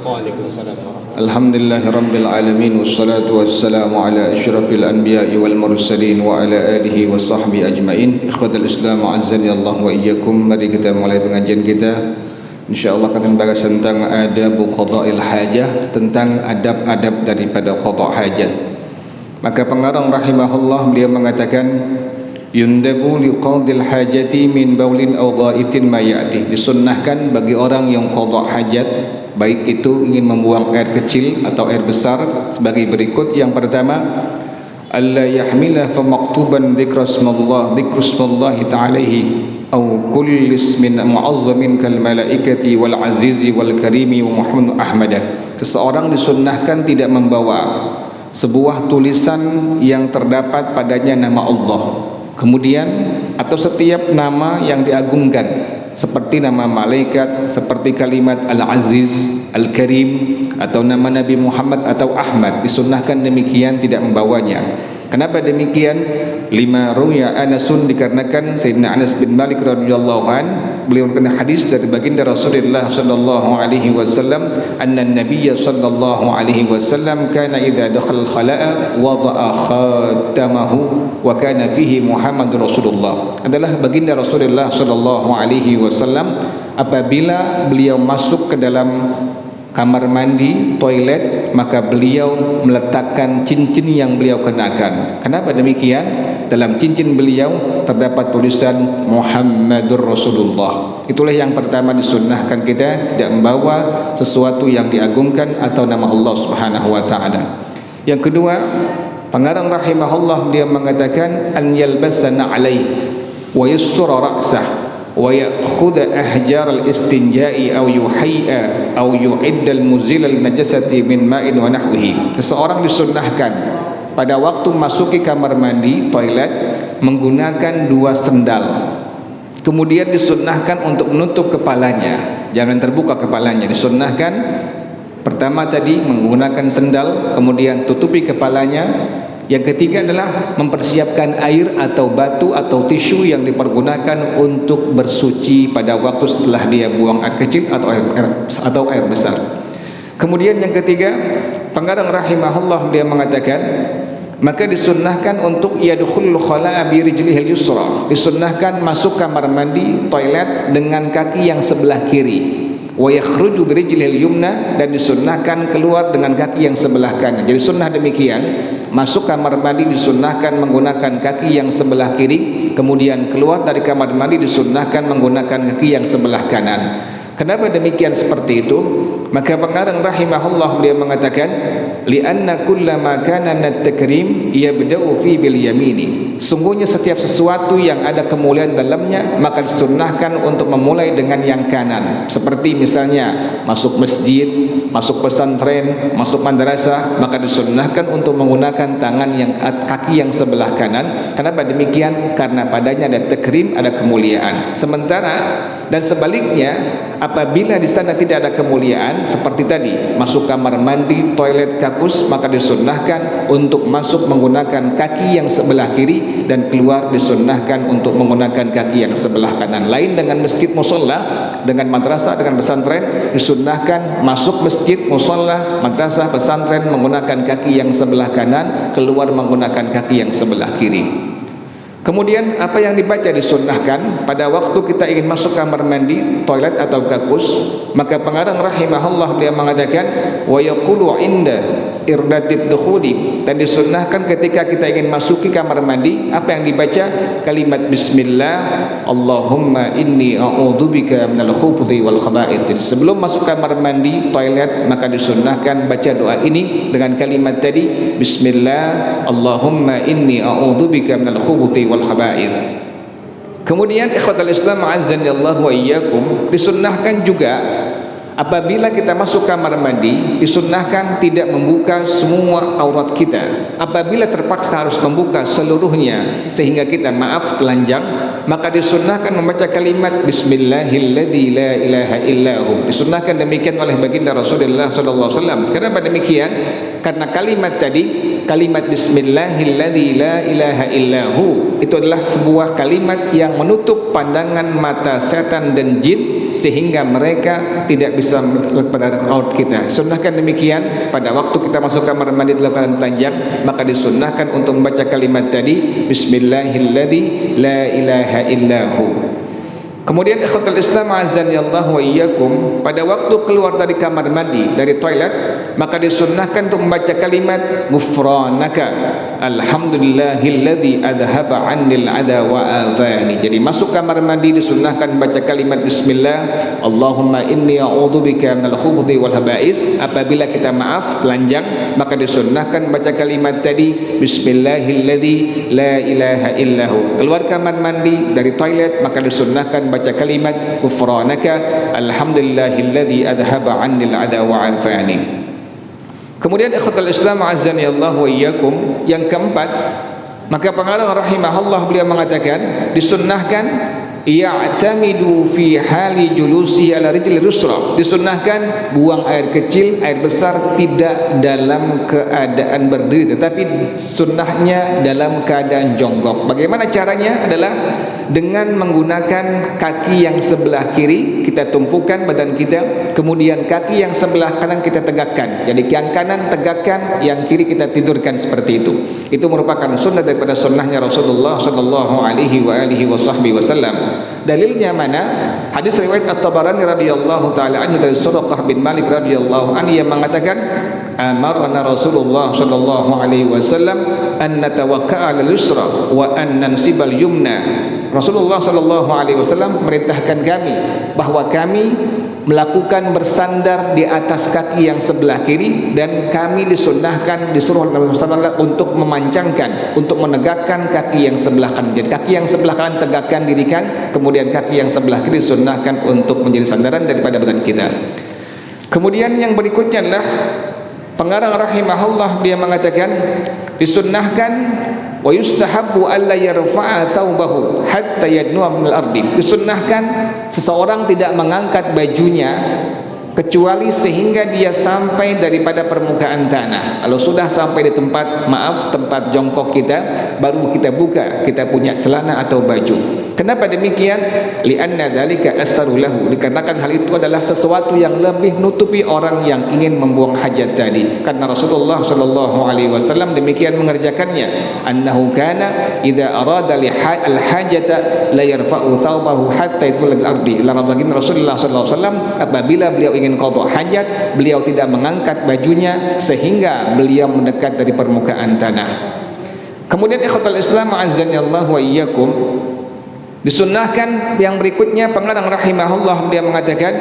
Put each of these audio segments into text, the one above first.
Waalaikumsalam warahmatullahi Alhamdulillahirabbil alamin wassalatu wassalamu ala asyrafil anbiya'i wal mursalin wa ala alihi wa sahbihi ajmain. Ikhwatal Islam azzani Allah wa iyyakum. Mari kita mulai pengajian kita. Insyaallah akan membahas tentang adab qada'il hajah, tentang adab-adab daripada qada' hajat. Maka pengarang rahimahullah beliau mengatakan yundabu liqadil hajati min baulin aw ghaitin ma ya'ti. Disunnahkan bagi orang yang qada' hajat, baik itu ingin membuang air kecil atau air besar, sebagai berikut. Yang pertama, alla yahmila fa maktuban dzikrusmallahi ta'alaihi aw kulli ismin mu'azzamin kal malaikati wal azizi wal karimi wa Muhammad Ahmad. Seseorang disunnahkan tidak membawa sebuah tulisan yang terdapat padanya nama Allah, kemudian atau setiap nama yang diagungkan, seperti nama malaikat, seperti kalimat Al-Aziz, Al-Karim, atau nama Nabi Muhammad atau Ahmad. Disunnahkan demikian, tidak membawanya. Kenapa demikian? Lima ruya Anasun, dikarenakan Sayyidina Anas bin Malik radhiyallahu an, beliau mengenai hadis dari baginda Rasulullah sallallahu alaihi wasallam, anna Nabiy sallallahu alaihi wasallam kana idza dakhala al-khala'a wada'a khatamahu wa kana fihi Muhammad Rasulullah. Adalah baginda Rasulullah sallallahu alaihi wasallam apabila beliau masuk ke dalam kamar mandi, toilet, maka beliau meletakkan cincin yang beliau kenakan. Kenapa demikian? Dalam cincin beliau terdapat tulisan Muhammadur Rasulullah. Itulah yang pertama disunnahkan, kita tidak membawa sesuatu yang diagungkan atau nama Allah Subhanahu wa taala. Yang kedua, pengarang rahimahullah dia mengatakan an yalbasana alaihi wa yastura ra'sah wa ya'khudha ahjar al-istinja'i aw yuhayya aw yu'idda al-muzil al-najasati min ma'in wa nahwihi. Seseorang disunnahkan pada waktu masuki kamar mandi, toilet, menggunakan dua sendal. Kemudian disunnahkan untuk menutup kepalanya, jangan terbuka kepalanya. Disunnahkan pertama tadi menggunakan sendal, kemudian tutupi kepalanya. Yang ketiga adalah mempersiapkan air atau batu atau tisu yang dipergunakan untuk bersuci pada waktu setelah dia buang air kecil atau air besar. Kemudian yang ketiga, pengarang rahimahullah dia mengatakan, maka disunnahkan untuk yadkhulul khala'a bi rijlihil yusra. Disunnahkan masuk kamar mandi, toilet dengan kaki yang sebelah kiri. Wa yakhruju bi rijlihil yumna, dan disunnahkan keluar dengan kaki yang sebelah kanan. Jadi sunnah demikian, masuk kamar mandi disunnahkan menggunakan kaki yang sebelah kiri, kemudian keluar dari kamar mandi disunnahkan menggunakan kaki yang sebelah kanan. Kenapa demikian seperti itu? Maka pengarang rahimahullah beliau mengatakan li'anna kullama kana min at-takrim yabda'u fi bil yamini. Sungguhnya setiap sesuatu yang ada kemuliaan dalamnya maka disunnahkan untuk memulai dengan yang kanan. Seperti misalnya masuk masjid, masuk pesantren, masuk madrasah, maka disunnahkan untuk menggunakan tangan yang kaki yang sebelah kanan. Kenapa demikian? Karena padanya ada takrim, ada kemuliaan. Sementara dan sebaliknya, apabila di sana tidak ada kemuliaan, seperti tadi masuk kamar mandi, toilet, kakus, maka disunnahkan untuk masuk menggunakan kaki yang sebelah kiri dan keluar disunnahkan untuk menggunakan kaki yang sebelah kanan. Lain dengan masjid, musholla, dengan madrasah, dengan pesantren, disunnahkan masuk masjid, musholla, madrasah, pesantren menggunakan kaki yang sebelah kanan, keluar menggunakan kaki yang sebelah kiri. Kemudian apa yang dibaca disunnahkan pada waktu kita ingin masuk kamar mandi, toilet atau kakus, maka pengarang rahimahullah beliau mengatakan wa yaqulu inda irdatid dukhuli, dan disunnahkan ketika kita ingin masuki kamar mandi, apa yang dibaca? Kalimat bismillah, Allahumma inni a'udzubika minal khubuthi wal khaba'ith. Jadi sebelum masuk kamar mandi, toilet, maka disunnahkan baca doa ini dengan kalimat tadi, bismillah, Allahumma inni a'udzubika minal khubuthi wal khaba'ith. Kemudian ikhwatal Islam azzani Allah wa iyyakum, disunnahkan juga apabila kita masuk kamar mandi, disunnahkan tidak membuka semua aurat kita. Apabila terpaksa harus membuka seluruhnya sehingga kita telanjang, maka disunnahkan membaca kalimat bismillahilladzi la ilaha illahu. Disunnahkan demikian oleh baginda Rasulullah sallallahu alaihi wasallam. Kenapa demikian? Karena kalimat tadi kalimat bismillahilladzi la ilaha illahu itu adalah sebuah kalimat yang menutup pandangan mata setan dan jin sehingga mereka tidak bisa melihat pada aurat kita. Sunnahkan demikian pada waktu kita masuk kamar mandi dalam keadaan telanjang, maka disunnahkan untuk membaca kalimat tadi bismillahilladzi la ilaha illahu. Kemudian ikhwatul Islam azani Allah wa iyyakum, pada waktu keluar dari kamar mandi, dari toilet, maka disunnahkan untuk membaca kalimat ghufranaka alhamdulillahilladzi adhaba 'annil adha wa afani. Jadi masuk kamar mandi disunnahkan membaca kalimat bismillah, Allahumma inni a'udzubika minal khubuthi wal haba'is. Apabila kita maaf telanjang, maka disunnahkan membaca kalimat tadi bismillahilladzi la ilaha illahu. Keluar kamar mandi dari toilet, maka disunnahkan baca kalimat ghufranaka alhamdulillahilladzi adhaba 'annil adha wa afani. Kemudian ikhwatul Islam azani Allah wa iyyakum, yang keempat, maka pengarang rahimahullah beliau mengatakan disunnahkan ya'tamidu fi hali julusi ala rijli rusra. Disunnahkan buang air kecil, air besar tidak dalam keadaan berdiri, tetapi sunnahnya dalam keadaan jongkok. Bagaimana caranya? Adalah dengan menggunakan kaki yang sebelah kiri kita tumpukan badan kita, kemudian kaki yang sebelah kanan kita tegakkan. Jadi yang kanan tegakkan, yang kiri kita tidurkan seperti itu. Itu merupakan sunnah daripada sunnahnya Rasulullah sallallahu alaihi wasallam. Dalilnya mana? Hadis riwayat At-Tabarani radhiyallahu taala anhu dari Suraqah bin Malik radhiyallahu anhu yang mengatakan amarna Rasulullah sallallahu alaihi wasallam an natawakka'a al-yusra wa an nansibal yumna. Rasulullah sallallahu alaihi wasallam merintahkan kami bahwa kami melakukan bersandar di atas kaki yang sebelah kiri, dan kami disunnahkan, disuruh Nabi sallallahu untuk memancangkan, untuk menegakkan kaki yang sebelah kanan. Jadi kaki yang sebelah kanan tegakkan, dirikan, kemudian kaki yang sebelah kiri disunnahkan untuk menjadi sandaran daripada badan kita. Kemudian yang berikutnya adalah pengarang rahimahullah dia mengatakan disunnahkan wa yustahabbu alla yarfa'a thawbahu hatta yadnu'a minal ardi. Disunnahkan seseorang tidak mengangkat bajunya kecuali sehingga dia sampai daripada permukaan tanah. Kalau sudah sampai di tempat tempat jongkok kita, baru kita buka kita punya celana atau baju. Kenapa demikian? Li'anna dzalika astaru lahu, dikarenakan hal itu adalah sesuatu yang lebih nutupi orang yang ingin membuang hajat tadi. Karena Rasulullah sallallahu alaihi wasallam demikian mengerjakannya. Annahu kana idza arada al-hajata la yarfa'u thawbahu hatta yatulal ardi. Baginda Rasulullah sallallahu alaihi wasallam apabila beliau ingin qada hajat, beliau tidak mengangkat bajunya sehingga beliau mendekat dari permukaan tanah. Kemudian ikhwatul Islam azani Allah wa iyyakum, disunnahkan yang berikutnya pengarang rahimahullah dia mengatakan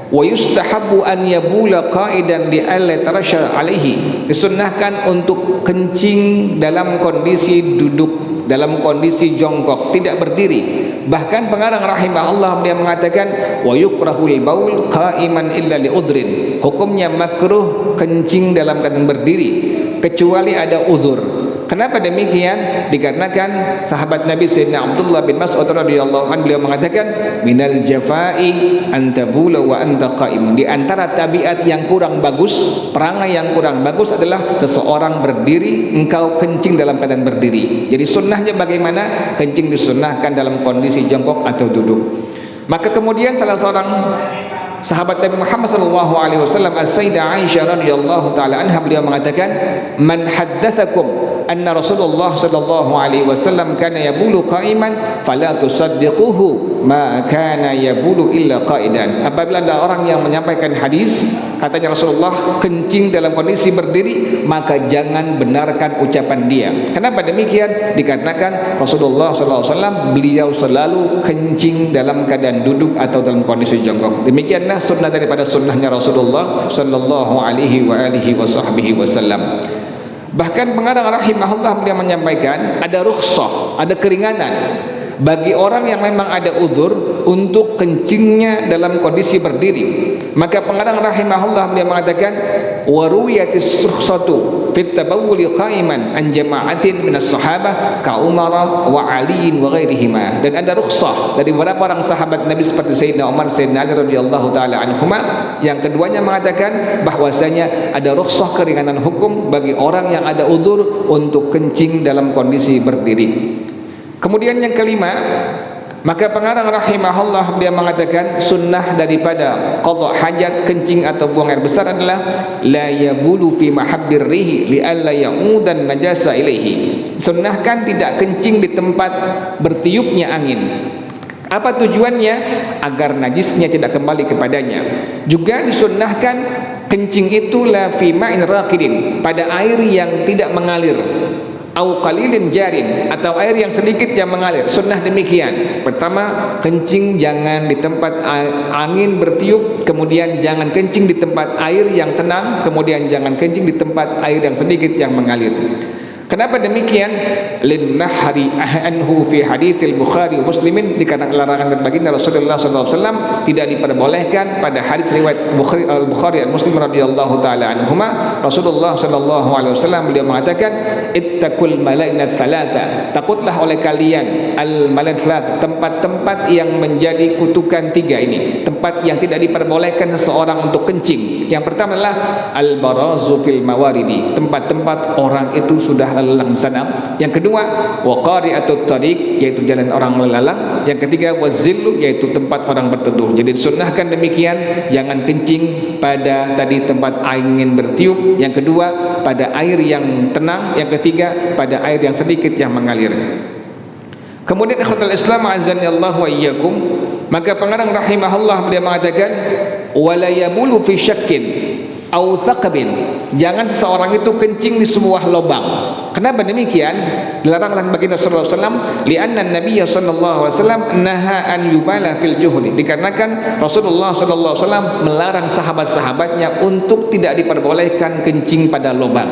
wa yustahabbu an yabula qa'idan li alla tarasha alaihi. Disunnahkan untuk kencing dalam kondisi duduk, dalam kondisi jongkok, tidak berdiri. Bahkan pengarang rahimahullah dia mengatakan wa yukrahul baul qa'iman illa li udhrin. Hukumnya makruh kencing dalam keadaan berdiri kecuali ada uzur. Kenapa demikian? Dikarenakan sahabat Nabi Sayyidina Abdullah bin Mas'ud radhiyallahu anhu beliau mengatakan minal jafai antabula wa anta qa'im. Di antara tabiat yang kurang bagus, perangai yang kurang bagus adalah seseorang berdiri, engkau kencing dalam keadaan berdiri. Jadi sunnahnya bagaimana? Kencing disunnahkan dalam kondisi jongkok atau duduk. Maka kemudian salah seorang sahabat Nabi Muhammad sallallahu alaihi wasallam As-Sayyidah Aisyah radhiyallahu taala anha beliau mengatakan man haddatsakum anna Rasulullah sallallahu alaihi wasallam kana yabulu qa'iman fala tusaddiquhu ma kana yabulu illa qa'idan. Apabila ada orang yang menyampaikan hadis katanya Rasulullah kencing dalam kondisi berdiri, maka jangan benarkan ucapan dia. Kenapa demikian? Dikarenakan Rasulullah sallallahu alaihi wasallam beliau selalu kencing dalam keadaan duduk atau dalam kondisi jongkok. Demikianlah sunnah daripada sunnahnya Rasulullah sallallahu alaihi wasallam. Bahkan pengarang rahimahullah beliau menyampaikan ada rukhsah, ada keringanan bagi orang yang memang ada udzur untuk kencingnya dalam kondisi berdiri. Maka pengarang rahimahullah beliau mengatakan waruyatis rukhsatu fit tabawuli qaiman an jama'atin minas sahabah ka Umar wa Ali wa ghairihima. Dan ada rukhsah dari beberapa orang sahabat Nabi seperti Sayyidina Umar, Sayyidina Ali radhiyallahu taala anhuma, yang keduanya mengatakan bahwasanya ada rukhsah keringanan hukum bagi orang yang ada udzur untuk kencing dalam kondisi berdiri. Kemudian yang kelima, maka pengarang rahimahullah dia mengatakan sunnah daripada qada hajat, kencing atau buang air besar adalah la yabulu fi mahabbir rihi li alla ya'udan najasa ilaihi. Sunnahkan tidak kencing di tempat bertiupnya angin. Apa tujuannya? Agar najisnya tidak kembali kepadanya. Juga disunnahkan kencing itu la fi ma'in raqidin, pada air yang tidak mengalir, au qalilin jarin, atau air yang sedikit yang mengalir. Sunnah demikian. Pertama, kencing jangan di tempat angin bertiup, kemudian jangan kencing di tempat air yang tenang, kemudian jangan kencing di tempat air yang sedikit yang mengalir. Kenapa demikian? Lin nahri anhu fi haditsil Bukhari wa Muslimin, dikarenakan larangan dan baginda Rasulullah sallallahu alaihi wasallam tidak diperbolehkan pada hadis riwayat Bukhari dan Muslim radhiyallahu taala anhuma. Rasulullah sallallahu alaihi wasallam beliau mengatakan, ittaqul malainat thalatha, takutlah oleh kalian al malain thalath, tempat-tempat yang menjadi kutukan tiga ini, tempat yang tidak diperbolehkan seseorang untuk kencing. Yang pertama adalah al barazu fil mawaridi, tempat-tempat orang itu sudah lalang sana. Yang kedua, waqari atau tariq, yaitu jalan orang melalang. Yang ketiga, wazillu, yaitu tempat orang berteduh. Jadi disunnahkan demikian, jangan kencing pada tadi tempat angin bertiup. Yang kedua, pada air yang tenang. Yang ketiga, pada air yang sedikit yang mengalir. Kemudian ikhwatul Islam azani Allah wa iyyakum, maka pengarang rahimahullah beliau mengatakan wala yabulu fi syakkin au thaqabin, jangan seseorang itu kencing di sebuah lubang. Kenapa demikian? Dilarang oleh baginda sallallahu alaihi wasallam, li'anna an-nabiy sallallahu alaihi wasallam naha an yubala fil juhri, dikarenakan Rasulullah sallallahu alaihi wasallam melarang sahabat-sahabatnya untuk tidak diperbolehkan kencing pada lubang.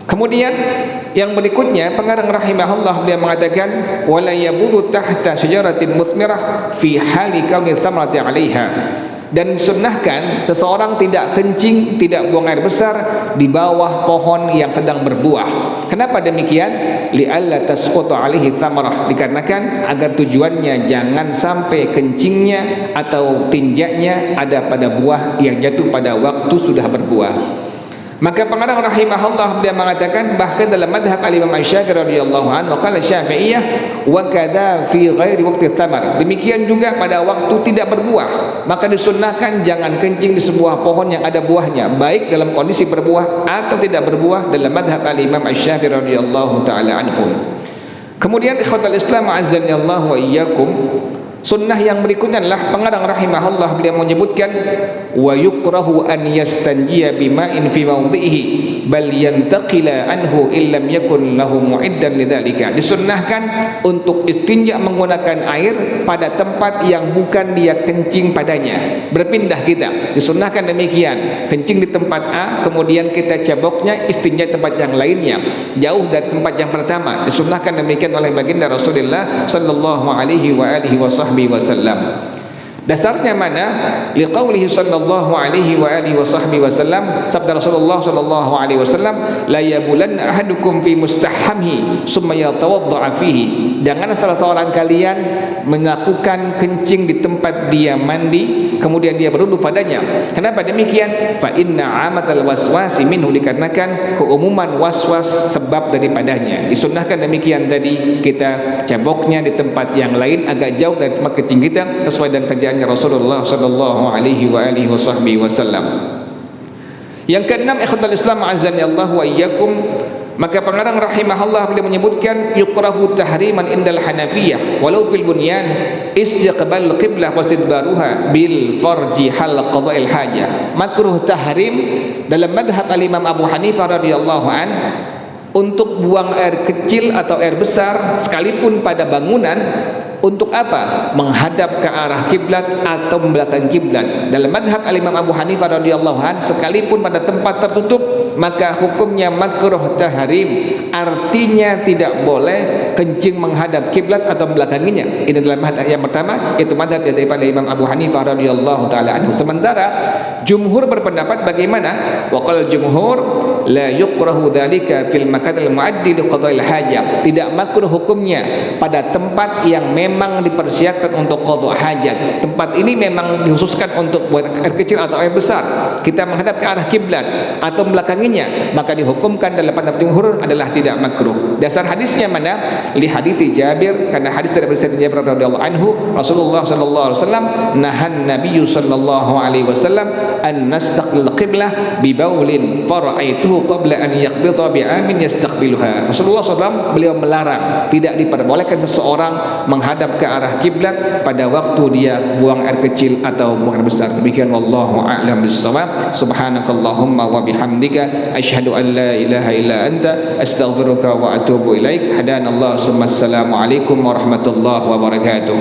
Kemudian yang berikutnya pengarang rahimahullah dia mengatakan wala yabulu tahta syajaratin muthmirah fi hali kauni thamrati 'alaiha, dan sunnahkan seseorang tidak kencing, tidak buang air besar di bawah pohon yang sedang berbuah. Kenapa demikian? Li'alla tasqutu 'alaihi thamarah, dikarenakan agar tujuannya jangan sampai kencingnya atau tinjaknya ada pada buah yang jatuh pada waktu sudah berbuah. Maka pengarang rahimahullah dia mengatakan bahkan dalam madhab al-Imam Syafi'i radhiyallahu anhu, qala Syafi'iyah wa kadza fi ghairi waqti thamar, demikian juga pada waktu tidak berbuah, maka disunnahkan jangan kencing di sebuah pohon yang ada buahnya, baik dalam kondisi berbuah atau tidak berbuah, dalam madhab al-Imam Syafi'i radhiyallahu taala anhu. Kemudian ikhwatul Islam azani Allah wa iyyakum, sunnah yang berikutnya adalah pengarang rahimahullah beliau menyebutkan wa yukrahu an yastanjiya bima'in fi mawdhihi bal yantaqila anhu illam yakun lahu mu'iddan lidzalika, disunnahkan untuk istinja menggunakan air pada tempat yang bukan dia kencing padanya, berpindah kita, disunnahkan demikian, kencing di tempat A kemudian kita caboknya istinja tempat yang lainnya jauh dari tempat yang pertama, disunnahkan demikian oleh baginda Rasulullah sallallahu alaihi wa alihi wasallam. Dasarnya mana? Liqaulihi sallallahu alaihi wa alihi wasallam, sabda Rasulullah sallallahu alaihi wasallam, la yabulanna ahadukum fi mustahamhi summa yatawaddaa fihi, jangan salah seorang kalian melakukan kencing di tempat dia mandi kemudian dia berwudu padanya. Kenapa demikian? Fa inna amatal waswasi minhu, dikarenakan keumuman waswas sebab daripadanya. Disunnahkan demikian tadi, kita caboknya di tempat yang lain agak jauh dari tempat kencing kita sesuai dengan kerjaannya Rasulullah sallallahu alaihi wa alihi wasallam. Yang keenam, ikhwatul Islam azani Allah wa iyyakum, maka pengarang rahimahullah beliau menyebutkan yukrahu tahriman indal Hanafiyah walau fil bunyan istiqbal qiblah wastidbaruha bil farji hal qada'il hajah, makruh tahrim dalam madhab al-Imam Abu Hanifah radhiyallahu an untuk buang air kecil atau air besar sekalipun pada bangunan Untuk apa? Menghadap ke arah kiblat atau membelakangi kiblat. Dalam mazhab Al-Imam Abu Hanifah radhiyallahu anhu, sekalipun pada tempat tertutup, maka hukumnya makruh tahrim, artinya tidak boleh kencing menghadap kiblat atau membelakanginya. Ini adalah mazhab yang pertama, yaitu mazhab daripada Imam Abu Hanifah radhiyallahu taala anhu. Sementara jumhur berpendapat bagaimana? Wa qala jumhur la yukrahu dzalika fil makan al-mu'addi li qada'il hajat. Tidak makruh hukumnya pada tempat yang memang dipersiapkan untuk qada hajat. Tempat ini memang dikhususkan untuk buat air kecil atau air besar. Kita menghadap ke arah kiblat atau belakanginya, maka dihukumkan dalam pendapat jumhur adalah tidak makruh. Dasar hadisnya mana? Li hadis Jabir, karena hadis dari Sayyidina Jabir radhiyallahu anhu, Rasulullah sallallahu alaihi wasallam nahan Nabi sallallahu alaihi wasallam an nastaqbil qiblah bi baulin fara'aituhu qabla an yaqbita bi amin yastaqbiluha. Rasulullah SAW beliau melarang, tidak diperbolehkan seseorang menghadap ke arah kiblat pada waktu dia buang air kecil atau buang air besar. Demikian wallahu a'lam bissawab. Subhanakallahumma wa bihamdika asyhadu an la ilaha illa anta astaghfiruka wa atubu ilaik. Hadanallahu summa assalamu alaikum warahmatullahi wabarakatuh.